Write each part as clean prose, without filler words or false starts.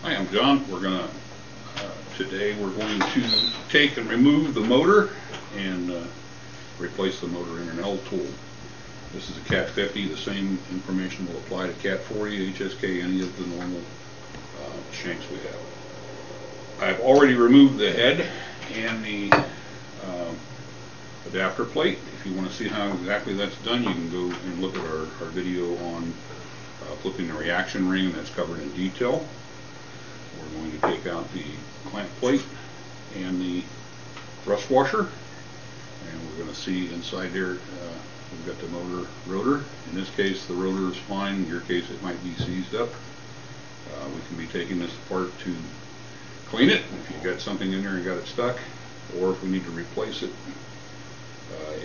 Hi, I'm John. Today we're going to take and remove the motor and replace the motor in an Eltool. This is a Cat 50. The same information will apply to Cat 40, HSK, any of the normal shanks we have. I've already removed the head and the adapter plate. If you want to see how exactly that's done, you can go and look at our video on flipping the reaction ring. That's covered in detail. We're going to take out the clamp plate and the thrust washer, and we're going to see inside there we've got the motor rotor. In this case the rotor is fine. In your case it might be seized up. We can be taking this apart to clean it if you've got something in there and got it stuck, or if we need to replace it.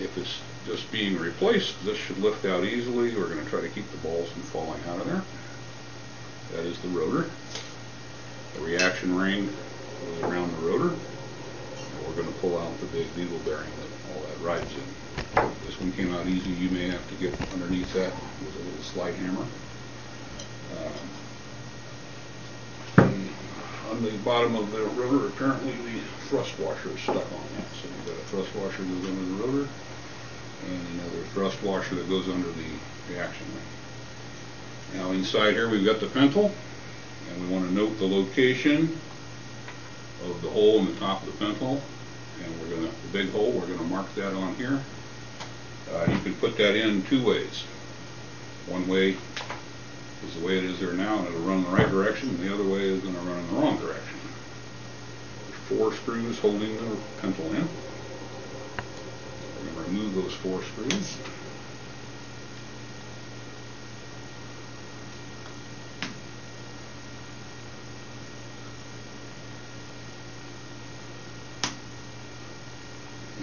If it's just being replaced, this should lift out easily. We're going to try to keep the balls from falling out of there. That is the rotor. The reaction ring goes around the rotor, and we're going to pull out the big needle bearing that all that rides in. This one came out easy. You may have to get underneath that with a little slide hammer. On the bottom of the rotor, apparently the thrust washer is stuck on that. So you've got a thrust washer that goes under the rotor, and another thrust washer that goes under the reaction ring. Now inside here we've got the pintle, and we want to note the location of the hole in the top of the pintle, and we're going to, the big hole, we're going to mark that on here. You can put that in two ways. One way is the way it is there now, and it'll run in the right direction, and the other way is going to run in the wrong direction. There's 4 screws holding the pintle in. We're going to remove those 4 screws.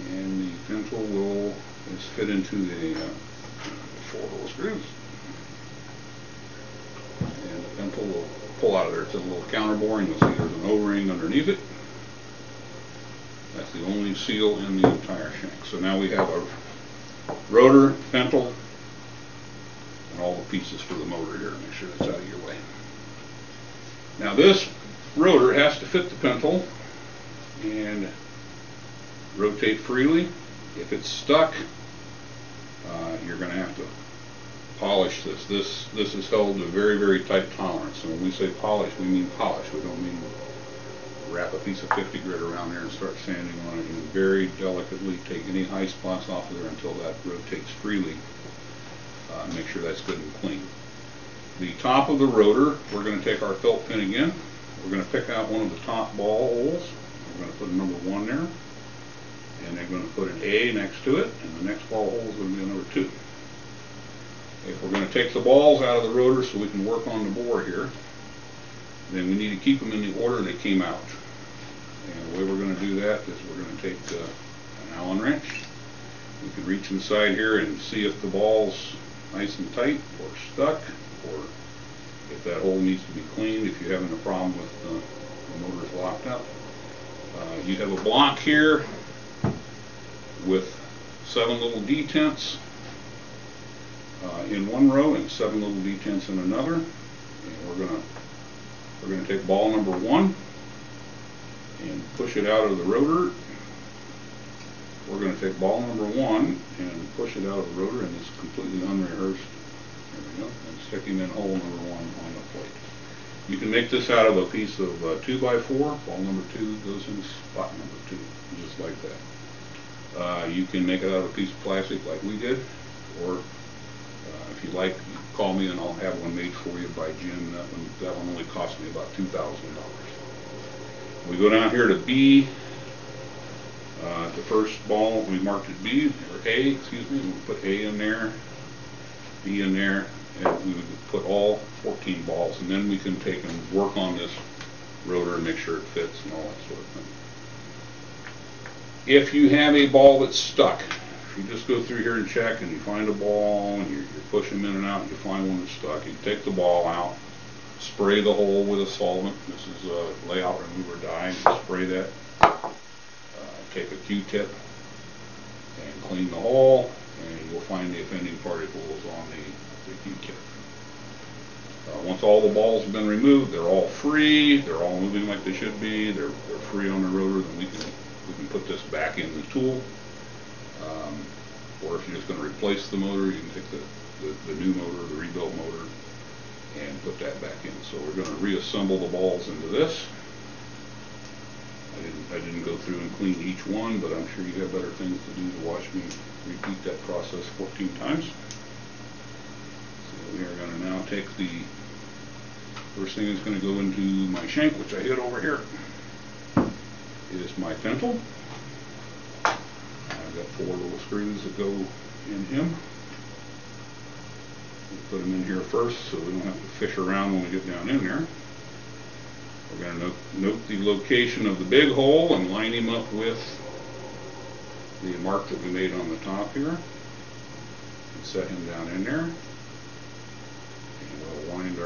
And the pintle will just fit into the 4 little screws. And the pintle will pull out of there. It's a little counter bore, and you'll see there's an O-ring underneath it. That's the only seal in the entire shank. So now we have a rotor, pintle, and all the pieces for the motor here. Make sure that's out of your way. Now this rotor has to fit the pintle and rotate freely. If it's stuck, you're going to have to polish this. This is held to a very, very tight tolerance. And when we say polish, we mean polish. We don't mean wrap a piece of 50 grit around there and start sanding on it. And very delicately take any high spots off of there until that rotates freely. Make sure that's good and clean. The top of the rotor, we're going to take our felt pin again. We're going to pick out one of the top ball holes. We're going to put a number 1 there. And they're going to put an A next to it, and the next ball hole is going to be a number 2. If we're going to take the balls out of the rotor so we can work on the bore here, then we need to keep them in the order they came out. And the way we're going to do that is we're going to take an Allen wrench. We can reach inside here and see if the ball's nice and tight or stuck, or if that hole needs to be cleaned, if you're having a problem with the motor's locked up. You have a block here with 7 little detents in one row and 7 little detents in another. And we're going to take ball number 1 and push it out of the rotor. We're going to take ball number 1 and push it out of the rotor, and it's completely unrehearsed. There we go. And sticking in hole number 1 on the plate. You can make this out of a piece of 2x4. Ball number 2 goes in spot number 2, just like that. You can make it out of a piece of plastic like we did, or if you like, call me and I'll have one made for you by Jim. That one only cost me about $2,000. We go down here to B. The first ball we marked it B, or A, excuse me, and we put A in there, B in there, and we would put all 14 balls, and then we can take and work on this rotor and make sure it fits and all that sort of thing. If you have a ball that's stuck, if you just go through here and check and you find a ball and you push them in and out and you find one that's stuck, you take the ball out, spray the hole with a solvent. This is a layout remover dye. You spray that, take a Q-tip and clean the hole, and you'll find the offending particles on the Q-tip. Once all the balls have been removed, they're all free, they're all moving like they should be, they're free on the rotor, then we can put this back in the tool. Or if you're just going to replace the motor, you can take the new motor, the rebuilt motor, and put that back in. So we're going to reassemble the balls into this. I didn't go through and clean each one, but I'm sure you have better things to do to watch me repeat that process 14 times. So we are going to now take the first thing is going to go into my shank, which I hid over here. It is my pintle. I've got 4 little screws that go in him. We'll put them in here first so we don't have to fish around when we get down in there. We're going to note the location of the big hole and line him up with the mark that we made on the top here. And set him down in there. And we'll wind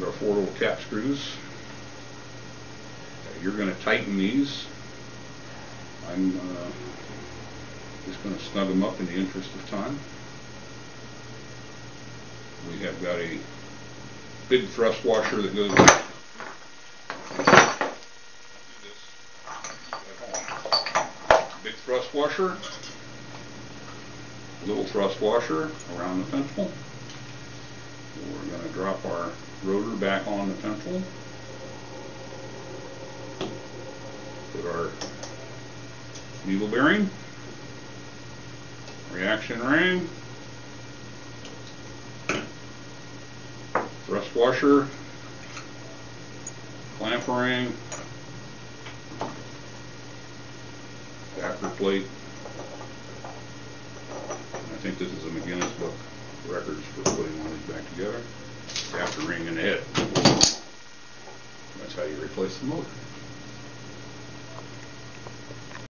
our 4 little cap screws. You're going to tighten these. I'm just going to snug them up in the interest of time. We have got a big thrust washer that goes big thrust washer, little thrust washer around the pintle. We're going to drop our rotor back on the pintle. Put our needle bearing, reaction ring, thrust washer, clamp ring, backer plate. I think this is a McGinnis book records for putting one of these back together. Backer ring and head. That's how you replace the motor.